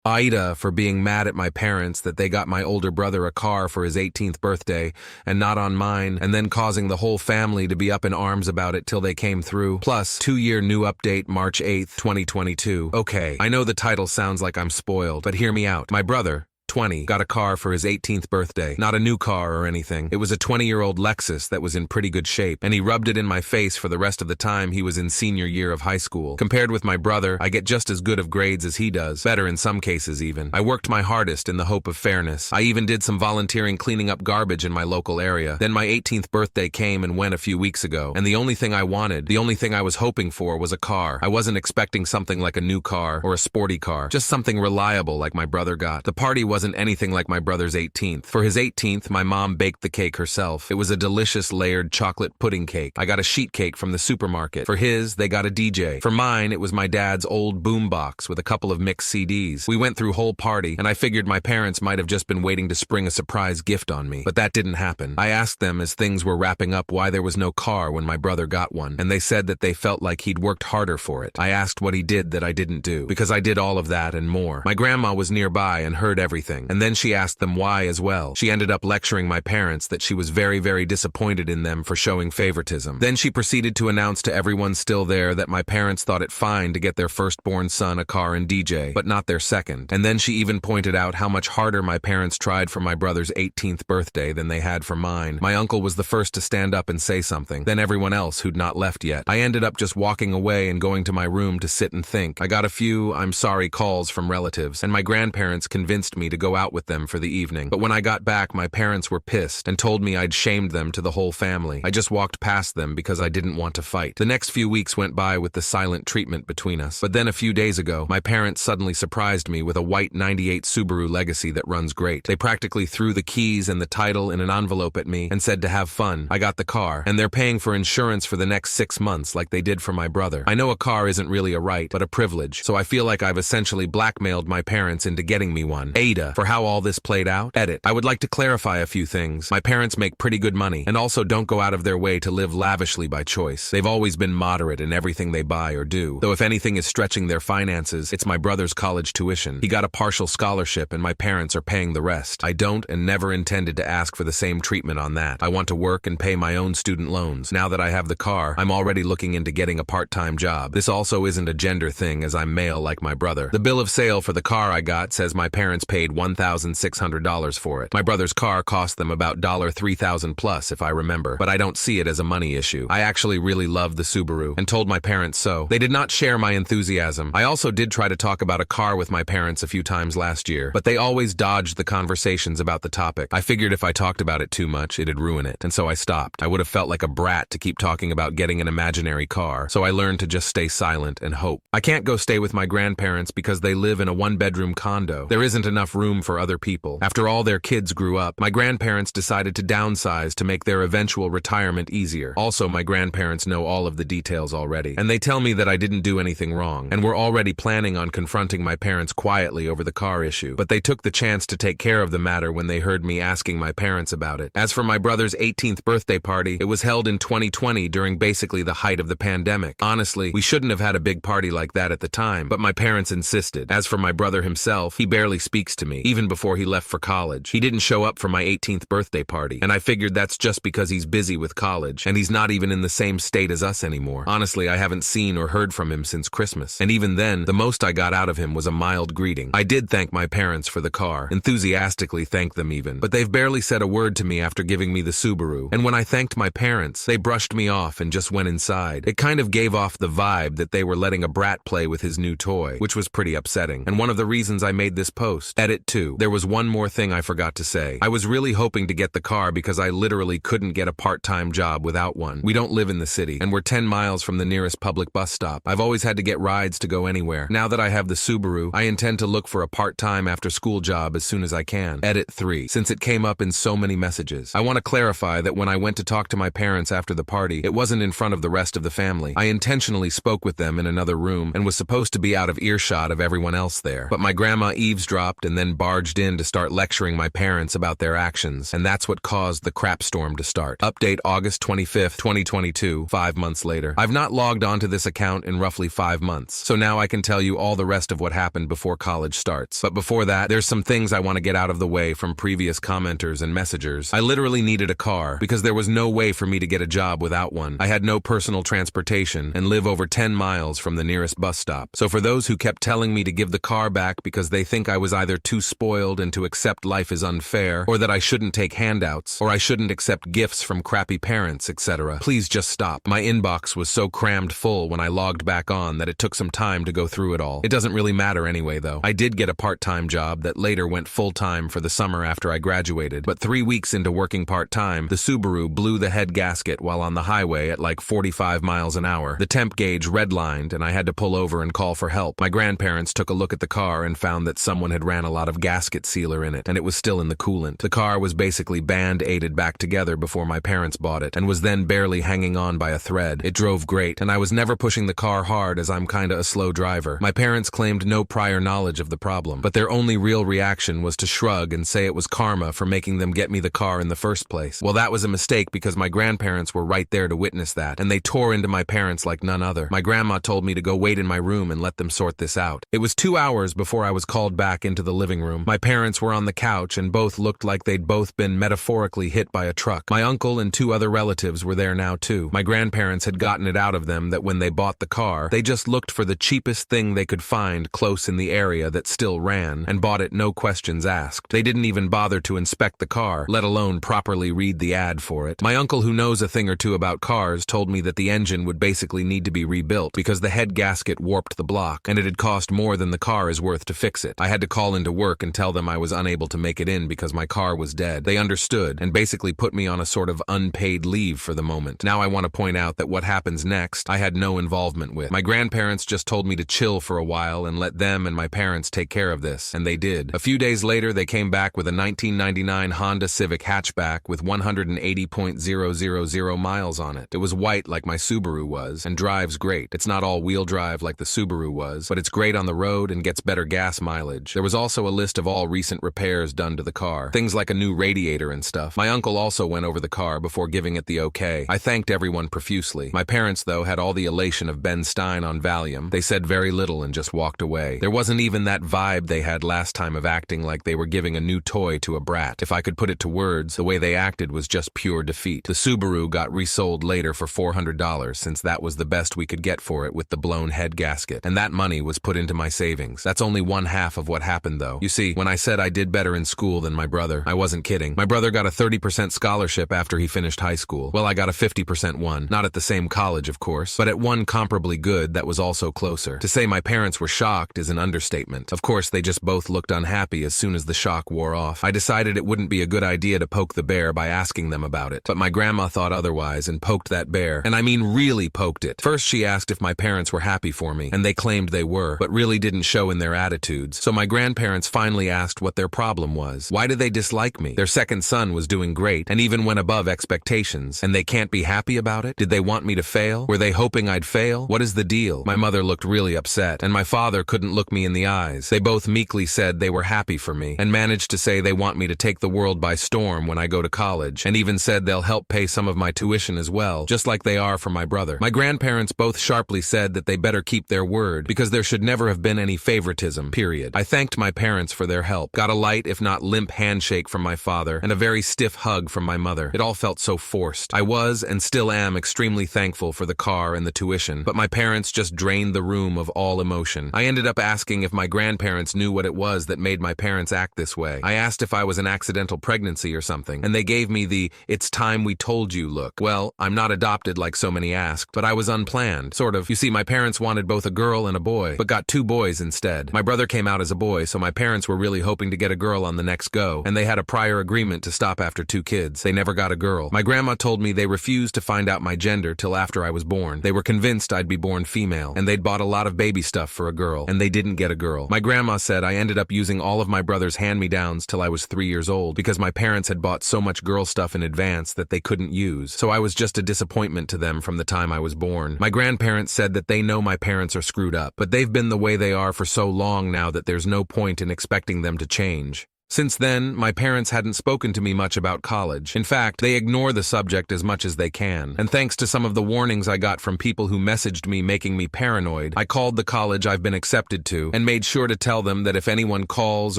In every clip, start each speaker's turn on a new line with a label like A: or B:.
A: AITA for being mad at my parents that they got my older brother a car for his 18th birthday and not on mine, and then causing the whole family to be up in arms about it till they came through. Plus, 2-year new update March 8th, 2022. Okay, I know the title sounds like I'm spoiled, but hear me out. My brother, 20, got a car for his 18th birthday. Not a new car or anything. It was a 20-year-old Lexus that was in pretty good shape, and he rubbed it in my face for the rest of the time he was in senior year of high school. Compared with my brother, I get just as good of grades as he does, better in some cases even. I worked my hardest in the hope of fairness. I even did some volunteering cleaning up garbage in my local area. Then my 18th birthday came and went a few weeks ago, and the only thing I wanted, the only thing I was hoping for was a car. I wasn't expecting something like a new car or a sporty car, just something reliable like my brother got. The party wasn't anything like my brother's 18th. For his 18th, my mom baked the cake herself. It was a delicious layered chocolate pudding cake. I got a sheet cake from the supermarket. For his, they got a DJ. For mine, it was my dad's old boombox with a couple of mixed CDs. We went through whole party, and I figured my parents might have just been waiting to spring a surprise gift on me. But that didn't happen. I asked them as things were wrapping up why there was no car when my brother got one, and they said that they felt like he'd worked harder for it. I asked what he did that I didn't do, because I did all of that and more. My grandma was nearby and heard everything, and then she asked them why as well. She ended up lecturing my parents that she was very, very disappointed in them for showing favoritism. Then she proceeded to announce to everyone still there that my parents thought it fine to get their firstborn son a car and DJ, but not their second. And then she even pointed out how much harder my parents tried for my brother's 18th birthday than they had for mine. My uncle was the first to stand up and say something, then everyone else who'd not left yet. I ended up just walking away and going to my room to sit and think. I got a few I'm sorry calls from relatives, and my grandparents convinced me to go out with them for the evening. But when I got back, my parents were pissed and told me I'd shamed them to the whole family. I just walked past them because I didn't want to fight. The next few weeks went by with the silent treatment between us. But then a few days ago, my parents suddenly surprised me with a white 98 Subaru Legacy that runs great. They practically threw the keys and the title in an envelope at me and said to have fun. I got the car, and they're paying for insurance for the next 6 months like they did for my brother. I know a car isn't really a right, but a privilege, so I feel like I've essentially blackmailed my parents into getting me one. AITA for how all this played out. Edit. I would like to clarify a few things. My parents make pretty good money and also don't go out of their way to live lavishly by choice. They've always been moderate in everything they buy or do. Though if anything is stretching their finances, it's my brother's college tuition. He got a partial scholarship and my parents are paying the rest. I don't and never intended to ask for the same treatment on that. I want to work and pay my own student loans. Now that I have the car, I'm already looking into getting a part-time job. This also isn't a gender thing as I'm male like my brother. The bill of sale for the car I got says my parents paid $1,600 for it. My brother's car cost them about $3,000 plus if I remember, but I don't see it as a money issue. I actually really love the Subaru and told my parents so. They did not share my enthusiasm. I also did try to talk about a car with my parents a few times last year, but they always dodged the conversations about the topic. I figured if I talked about it too much, it'd ruin it, and so I stopped. I would have felt like a brat to keep talking about getting an imaginary car, so I learned to just stay silent and hope. I can't go stay with my grandparents because they live in a one-bedroom condo. There isn't enough room for other people. After all their kids grew up, my grandparents decided to downsize to make their eventual retirement easier. Also, my grandparents know all of the details already, and they tell me that I didn't do anything wrong, and we're already planning on confronting my parents quietly over the car issue. But they took the chance to take care of the matter when they heard me asking my parents about it. As for my brother's 18th birthday party, it was held in 2020 during basically the height of the pandemic. Honestly, we shouldn't have had a big party like that at the time, but my parents insisted. As for my brother himself, he barely speaks to me, even before he left for college. He didn't show up for my 18th birthday party, and I figured that's just because he's busy with college, and he's not even in the same state as us anymore. Honestly, I haven't seen or heard from him since Christmas, and even then, the most I got out of him was a mild greeting. I did thank my parents for the car, enthusiastically thanked them even, but they've barely said a word to me after giving me the Subaru, and when I thanked my parents, they brushed me off and just went inside. It kind of gave off the vibe that they were letting a brat play with his new toy, which was pretty upsetting, and one of the reasons I made this post. Edit 2. There was one more thing I forgot to say. I was really hoping to get the car because I literally couldn't get a part-time job without one. We don't live in the city, and we're 10 miles from the nearest public bus stop. I've always had to get rides to go anywhere. Now that I have the Subaru, I intend to look for a part-time after-school job as soon as I can. Edit 3. Since it came up in so many messages, I want to clarify that when I went to talk to my parents after the party, it wasn't in front of the rest of the family. I intentionally spoke with them in another room and was supposed to be out of earshot of everyone else there. But my grandma eavesdropped and then barged in to start lecturing my parents about their actions, and that's what caused the crap storm to start. Update August 25th, 2022, 5 months later. I've not logged onto this account in roughly 5 months, so now I can tell you all the rest of what happened before college starts. But before that, there's some things I want to get out of the way from previous commenters and messengers. I literally needed a car because there was no way for me to get a job without one. I had no personal transportation and live over 10 miles from the nearest bus stop. So for those who kept telling me to give the car back because they think I was either too spoiled and to accept life is unfair, or that I shouldn't take handouts, or I shouldn't accept gifts from crappy parents, etc., please just stop. My inbox was so crammed full when I logged back on that it took some time to go through it all. It doesn't really matter anyway, though. I did get a part-time job that later went full-time for the summer after I graduated, but 3 weeks into working part-time, the Subaru blew the head gasket while on the highway at like 45 miles an hour. The temp gauge redlined and I had to pull over and call for help. My grandparents took a look at the car and found that someone had ran a lot of gasket sealer in it, and it was still in the coolant. The car was basically band-aided back together before my parents bought it, and was then barely hanging on by a thread. It drove great, and I was never pushing the car hard as I'm kinda a slow driver. My parents claimed no prior knowledge of the problem, but their only real reaction was to shrug and say it was karma for making them get me the car in the first place. Well, that was a mistake because my grandparents were right there to witness that, and they tore into my parents like none other. My grandma told me to go wait in my room and let them sort this out. It was 2 hours before I was called back into the living room. My parents were on the couch and both looked like they'd both been metaphorically hit by a truck. My uncle and 2 other relatives were there now too. My grandparents had gotten it out of them that when they bought the car, they just looked for the cheapest thing they could find close in the area that still ran and bought it no questions asked. They didn't even bother to inspect the car, let alone properly read the ad for it. My uncle, who knows a thing or two about cars, told me that the engine would basically need to be rebuilt because the head gasket warped the block and it had cost more than the car is worth to fix it. I had to call into work and tell them I was unable to make it in because my car was dead. They understood and basically put me on a sort of unpaid leave for the moment. Now I want to point out that what happens next, I had no involvement with. My grandparents just told me to chill for a while and let them and my parents take care of this, and they did. A few days later, they came back with a 1999 Honda Civic hatchback with 180,000 miles on it. It was white like my Subaru was and drives great. It's not all-wheel drive like the Subaru was, but it's great on the road and gets better gas mileage. There was also a list of all recent repairs done to the car, things like a new radiator and stuff. My uncle also went over the car before giving it the okay. I thanked everyone profusely. My parents, though, had all the elation of Ben Stein on Valium. They said very little and just walked away. There wasn't even that vibe they had last time of acting like they were giving a new toy to a brat. If I could put it to words, the way they acted was just pure defeat. The Subaru got resold later for $400 since that was the best we could get for it with the blown head gasket, and that money was put into my savings. That's only one half of what happened, though. You see, when I said I did better in school than my brother, I wasn't kidding. My brother got a 30% scholarship after he finished high school. Well, I got a 50% one. Not at the same college, of course, but at one comparably good that was also closer. To say my parents were shocked is an understatement. Of course, they just both looked unhappy as soon as the shock wore off. I decided it wouldn't be a good idea to poke the bear by asking them about it, but my grandma thought otherwise and poked that bear. And I mean really poked it. First, she asked if my parents were happy for me, and they claimed they were, but really didn't show in their attitudes. So my grandparents finally asked what their problem was. Why did they dislike me? Their second son was doing great and even went above expectations, and they can't be happy about it? Did they want me to fail? Were they hoping I'd fail? What is the deal? My mother looked really upset, and my father couldn't look me in the eyes. They both meekly said they were happy for me, and managed to say they want me to take the world by storm when I go to college, and even said they'll help pay some of my tuition as well, just like they are for my brother. My grandparents both sharply said that they better keep their word, because there should never have been any favoritism, period. I thanked my parents for their help, got a light if not limp handshake from my father, and a very stiff hug from my mother. It all felt so forced. I was, and still am, extremely thankful for the car and the tuition, but my parents just drained the room of all emotion. I ended up asking if my grandparents knew what it was that made my parents act this way. I asked if I was an accidental pregnancy or something, and they gave me the "it's time we told you" look. Well, I'm not adopted like so many asked, but I was unplanned, sort of. You see, my parents wanted both a girl and a boy, but got 2 boys instead. My brother came out as a boy, so my parents were really hoping to get a girl on the next go, and they had a prior agreement to stop after 2 kids. They never got a girl. My grandma told me they refused to find out my gender till after I was born. They were convinced I'd be born female, and they'd bought a lot of baby stuff for a girl, and they didn't get a girl. My grandma said I ended up using all of my brother's hand-me-downs till I was 3 years old, because my parents had bought so much girl stuff in advance that they couldn't use, so I was just a disappointment to them from the time I was born. My grandparents said that they know my parents are screwed up, but they've been the way they are for so long now that there's no point in expecting them to change. Since then, my parents hadn't spoken to me much about college. In fact, they ignore the subject as much as they can. And thanks to some of the warnings I got from people who messaged me making me paranoid, I called the college I've been accepted to and made sure to tell them that if anyone calls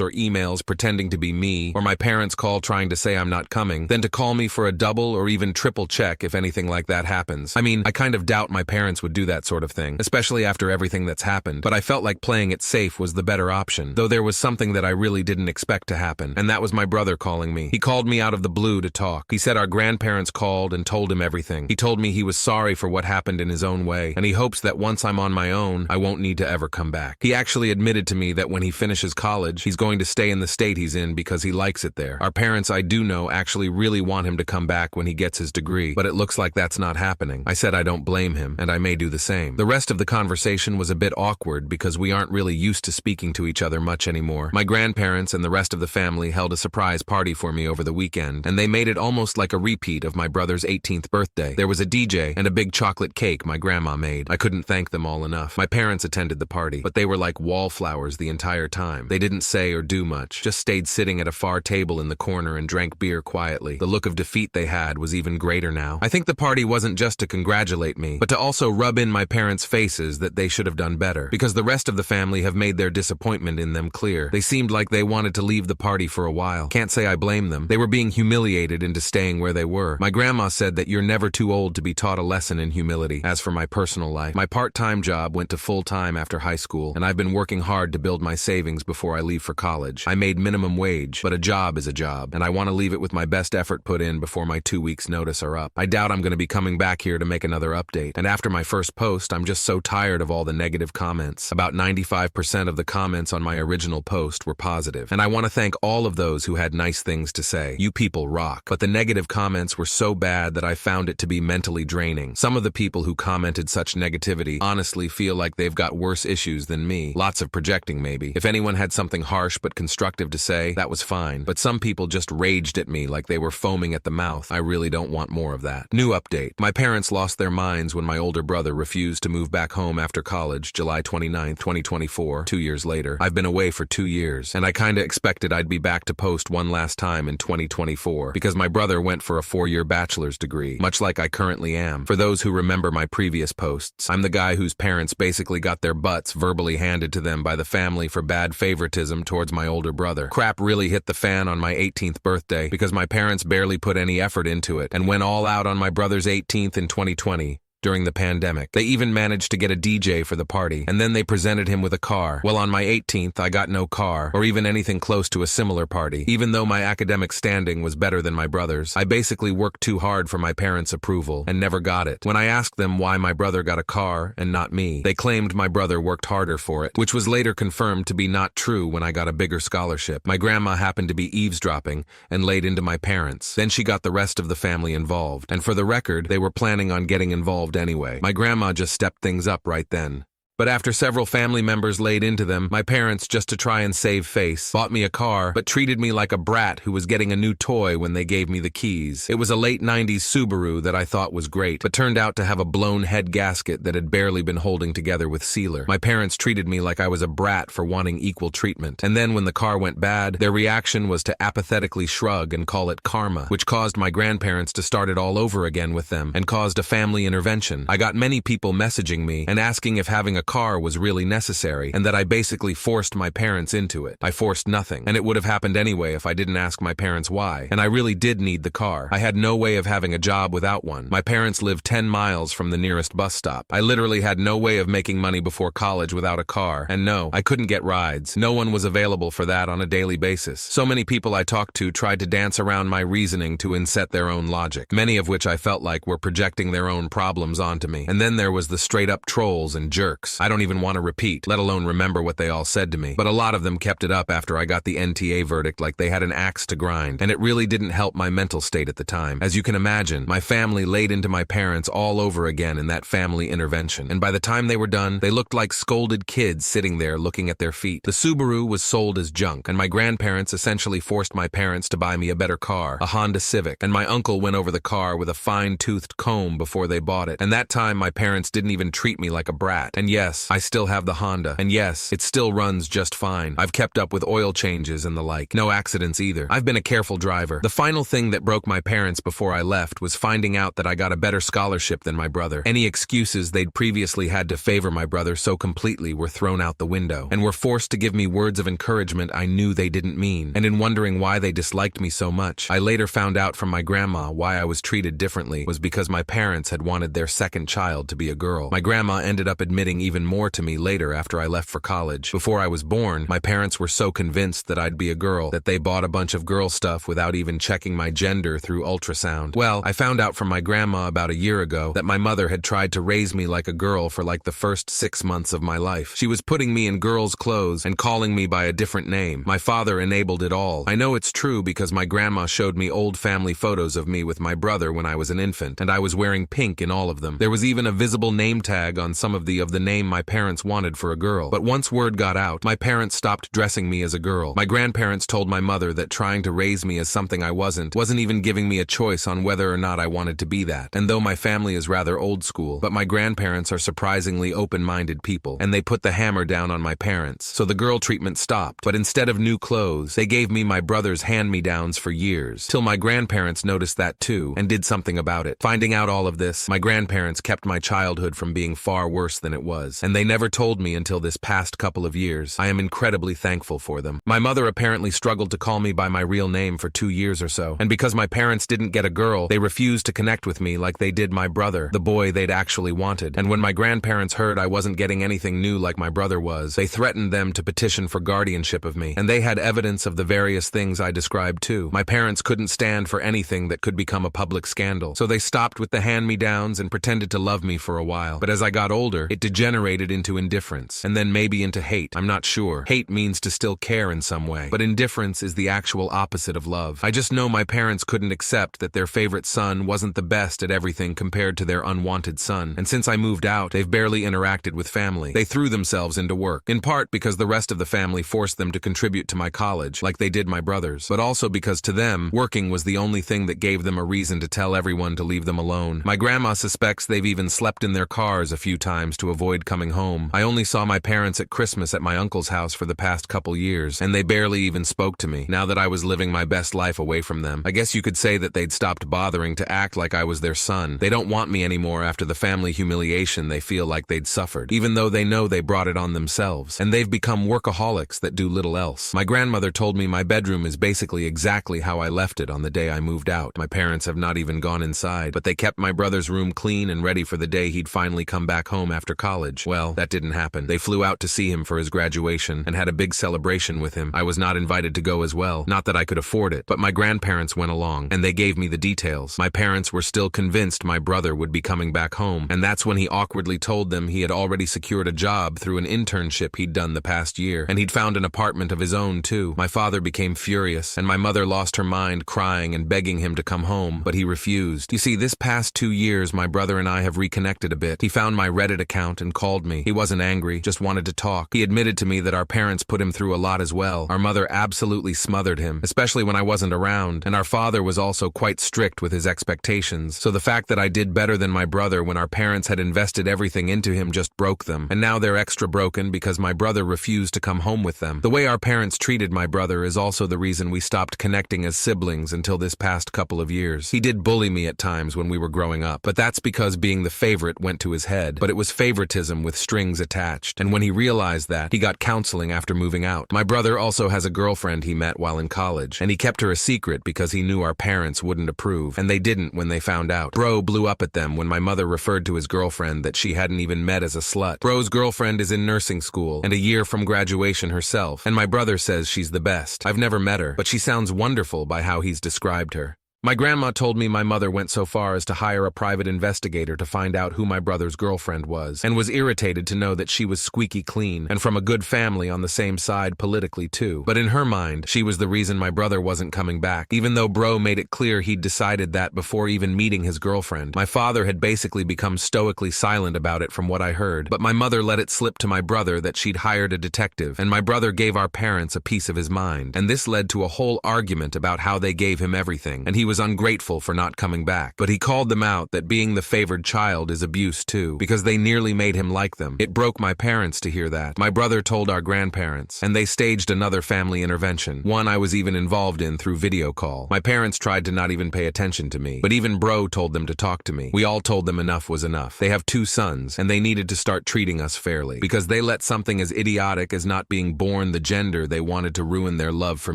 A: or emails pretending to be me, or my parents call trying to say I'm not coming, then to call me for a double or even triple check if anything like that happens. I mean, I kind of doubt my parents would do that sort of thing, especially after everything that's happened, but I felt like playing it safe was the better option, though there was something that I really didn't expect to happen, and that was my brother calling me. He called me out of the blue to talk. He said our grandparents called and told him everything. He told me he was sorry for what happened in his own way, and he hopes that once I'm on my own, I won't need to ever come back. He actually admitted to me that when he finishes college, he's going to stay in the state he's in because he likes it there. Our parents, I do know, actually really want him to come back when he gets his degree, but it looks like that's not happening. I said I don't blame him, and I may do the same. The rest of the conversation was a bit awkward because we aren't really used to speaking to each other much anymore. My grandparents and the rest of the family held a surprise party for me over the weekend, and they made it almost like a repeat of my brother's 18th birthday. There was a DJ and a big chocolate cake my grandma made. I couldn't thank them all enough. My parents attended the party, but they were like wallflowers the entire time. They didn't say or do much, just stayed sitting at a far table in the corner and drank beer quietly. The look of defeat they had was even greater now. I think the party wasn't just to congratulate me, but to also rub in my parents' faces that they should have done better, because the rest of the family have made their disappointment in them clear. They seemed like they wanted to leave the party for a while. Can't say I blame them. They were being humiliated into staying where they were. My grandma said that you're never too old to be taught a lesson in humility. As for my personal life, my part-time job went to full-time after high school, and I've been working hard to build my savings before I leave for college. I made minimum wage, but a job is a job, and I want to leave it with my best effort put in before my 2 weeks' notice are up. I doubt I'm going to be coming back here to make another update, and after my first post, I'm just so tired of all the negative comments. About 95% of the comments on my original post were positive, and I want to thank all of those who had nice things to say. You people rock. But the negative comments were so bad that I found it to be mentally draining. Some of the people who commented such negativity honestly feel like they've got worse issues than me. Lots of projecting maybe. If anyone had something harsh but constructive to say, that was fine. But some people just raged at me like they were foaming at the mouth. I really don't want more of that. New update. My parents lost their minds when my older brother refused to move back home after college, July 29, 2024, 2 years later. I've been away for 2 years, and I kinda expected I'd be back to post one last time in 2024 because my brother went for a 4-year bachelor's degree, much like I currently am. For those who remember my previous posts, I'm the guy whose parents basically got their butts verbally handed to them by the family for bad favoritism towards my older brother. Crap really hit the fan on my 18th birthday because my parents barely put any effort into it and went all out on my brother's 18th in 2020. During the pandemic. They even managed to get a DJ for the party, and then they presented him with a car. Well, on my 18th, I got no car, or even anything close to a similar party. Even though my academic standing was better than my brother's, I basically worked too hard for my parents' approval, and never got it. When I asked them why my brother got a car, and not me, they claimed my brother worked harder for it, which was later confirmed to be not true when I got a bigger scholarship. My grandma happened to be eavesdropping, and laid into my parents. Then she got the rest of the family involved, and for the record, they were planning on getting involved anyway. My grandma just stepped things up right then. But after several family members laid into them, my parents, just to try and save face, bought me a car, but treated me like a brat who was getting a new toy when they gave me the keys. It was a late 90s Subaru that I thought was great, but turned out to have a blown head gasket that had barely been holding together with sealer. My parents treated me like I was a brat for wanting equal treatment. And then when the car went bad, their reaction was to apathetically shrug and call it karma, which caused my grandparents to start it all over again with them, and caused a family intervention. I got many people messaging me and asking if having a car was really necessary, and that I basically forced my parents into it. I forced nothing, and it would have happened anyway if I didn't ask my parents why, and I really did need the car. I had no way of having a job without one. My parents lived 10 miles from the nearest bus stop. I literally had no way of making money before college without a car, and no, I couldn't get rides. No one was available for that on a daily basis. So many people I talked to tried to dance around my reasoning to inset their own logic, many of which I felt like were projecting their own problems onto me. And then there was the straight-up trolls and jerks. I don't even want to repeat, let alone remember what they all said to me. But a lot of them kept it up after I got the NTA verdict like they had an axe to grind, and it really didn't help my mental state at the time. As you can imagine, my family laid into my parents all over again in that family intervention, and by the time they were done, they looked like scolded kids sitting there looking at their feet. The Subaru was sold as junk, and my grandparents essentially forced my parents to buy me a better car, a Honda Civic, and my uncle went over the car with a fine-toothed comb before they bought it. And that time my parents didn't even treat me like a brat. And yes, yes, I still have the Honda. And yes, it still runs just fine. I've kept up with oil changes and the like. No accidents either. I've been a careful driver. The final thing that broke my parents before I left was finding out that I got a better scholarship than my brother. Any excuses they'd previously had to favor my brother so completely were thrown out the window, and were forced to give me words of encouragement I knew they didn't mean. And in wondering why they disliked me so much, I later found out from my grandma why I was treated differently was because my parents had wanted their second child to be a girl. My grandma ended up admitting even more to me later after I left for college. Before I was born, my parents were so convinced that I'd be a girl that they bought a bunch of girl stuff without even checking my gender through ultrasound. Well, I found out from my grandma about a year ago that my mother had tried to raise me like a girl for like the first 6 months of my life. She was putting me in girls' clothes and calling me by a different name. My father enabled it all. I know it's true because my grandma showed me old family photos of me with my brother when I was an infant, and I was wearing pink in all of them. There was even a visible name tag on some of the name my parents wanted for a girl. But once word got out, my parents stopped dressing me as a girl. My grandparents told my mother that trying to raise me as something I wasn't even giving me a choice on whether or not I wanted to be that. And though my family is rather old school, but my grandparents are surprisingly open-minded people, and they put the hammer down on my parents. So the girl treatment stopped, but instead of new clothes, they gave me my brother's hand-me-downs for years, till my grandparents noticed that too, and did something about it. Finding out all of this, my grandparents kept my childhood from being far worse than it was, and they never told me until this past couple of years. I am incredibly thankful for them. My mother apparently struggled to call me by my real name for 2 years or so, and because my parents didn't get a girl, they refused to connect with me like they did my brother, the boy they'd actually wanted. And when my grandparents heard I wasn't getting anything new like my brother was, they threatened them to petition for guardianship of me, and they had evidence of the various things I described too. My parents couldn't stand for anything that could become a public scandal, so they stopped with the hand-me-downs and pretended to love me for a while. But as I got older, it degenerated into indifference, and then maybe into hate. I'm not sure. Hate means to still care in some way, but indifference is the actual opposite of love. I just know my parents couldn't accept that their favorite son wasn't the best at everything compared to their unwanted son, and since I moved out, they've barely interacted with family. They threw themselves into work, in part because the rest of the family forced them to contribute to my college, like they did my brothers, but also because to them, working was the only thing that gave them a reason to tell everyone to leave them alone. My grandma suspects they've even slept in their cars a few times to avoid coming home. I only saw my parents at Christmas at my uncle's house for the past couple years, and they barely even spoke to me, now that I was living my best life away from them. I guess you could say that they'd stopped bothering to act like I was their son. They don't want me anymore after the family humiliation they feel like they'd suffered, even though they know they brought it on themselves, and they've become workaholics that do little else. My grandmother told me my bedroom is basically exactly how I left it on the day I moved out. My parents have not even gone inside, but they kept my brother's room clean and ready for the day he'd finally come back home after college. Well, that didn't happen. They flew out to see him for his graduation and had a big celebration with him. I was not invited to go as well. Not that I could afford it, but my grandparents went along, and they gave me the details. My parents were still convinced my brother would be coming back home, and that's when he awkwardly told them he had already secured a job through an internship he'd done the past year, and he'd found an apartment of his own too. My father became furious, and my mother lost her mind crying and begging him to come home, but he refused. You see, this past 2 years, my brother and I have reconnected a bit. He found my Reddit account and called me. He wasn't angry, just wanted to talk. He admitted to me that our parents put him through a lot as well. Our mother absolutely smothered him, especially when I wasn't around, and our father was also quite strict with his expectations, so the fact that I did better than my brother when our parents had invested everything into him just broke them, and now they're extra broken because my brother refused to come home with them. The way our parents treated my brother is also the reason we stopped connecting as siblings until this past couple of years. He did bully me at times when we were growing up, but that's because being the favorite went to his head, but it was favoritism with strings attached, and when he realized that, he got counseling after moving out. My brother also has a girlfriend he met while in college, and he kept her a secret because he knew our parents wouldn't approve, and they didn't when they found out. Bro blew up at them when my mother referred to his girlfriend that she hadn't even met as a slut. Bro's girlfriend is in nursing school, and a year from graduation herself, and my brother says she's the best. I've never met her, but she sounds wonderful by how he's described her. My grandma told me my mother went so far as to hire a private investigator to find out who my brother's girlfriend was, and was irritated to know that she was squeaky clean and from a good family on the same side politically too. But in her mind, she was the reason my brother wasn't coming back, even though Bro made it clear he'd decided that before even meeting his girlfriend. My father had basically become stoically silent about it from what I heard, but my mother let it slip to my brother that she'd hired a detective, and my brother gave our parents a piece of his mind, and this led to a whole argument about how they gave him everything, and he was ungrateful for not coming back. But he called them out that being the favored child is abuse too, because they nearly made him like them. It broke my parents to hear that. My brother told our grandparents, and they staged another family intervention, one I was even involved in through video call. My parents tried to not even pay attention to me, but even bro told them to talk to me. We all told them enough was enough. They have 2 sons, and they needed to start treating us fairly, because they let something as idiotic as not being born the gender they wanted to ruin their love for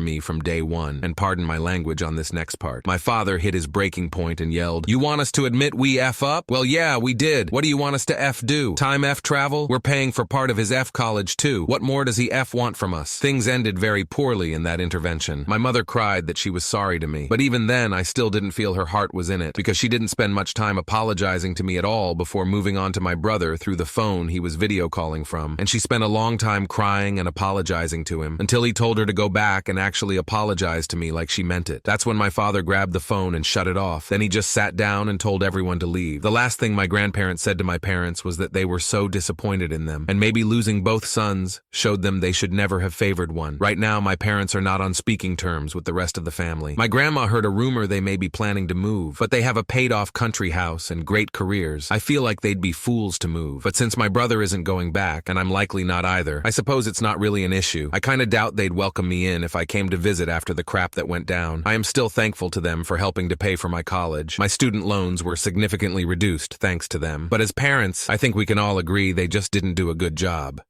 A: me from day one. And pardon my language on this next part. My father hit his breaking point and yelled, "You want us to admit we F up? Well, yeah, we did. What do you want us to F do? Time F travel? We're paying for part of his F college too. What more does he F want from us?" Things ended very poorly in that intervention. My mother cried that she was sorry to me, but even then I still didn't feel her heart was in it, because she didn't spend much time apologizing to me at all before moving on to my brother through the phone he was video calling from, and she spent a long time crying and apologizing to him until he told her to go back and actually apologize to me like she meant it. That's when my father grabbed the phone and shut it off. Then he just sat down and told everyone to leave. The last thing my grandparents said to my parents was that they were so disappointed in them, and maybe losing both sons showed them they should never have favored one. Right now, my parents are not on speaking terms with the rest of the family. My grandma heard a rumor they may be planning to move, but they have a paid-off country house and great careers. I feel like they'd be fools to move, but since my brother isn't going back, and I'm likely not either, I suppose it's not really an issue. I kinda doubt they'd welcome me in if I came to visit after the crap that went down. I am still thankful to them for helping to pay for my college. My student loans were significantly reduced thanks to them. But as parents, I think we can all agree they just didn't do a good job.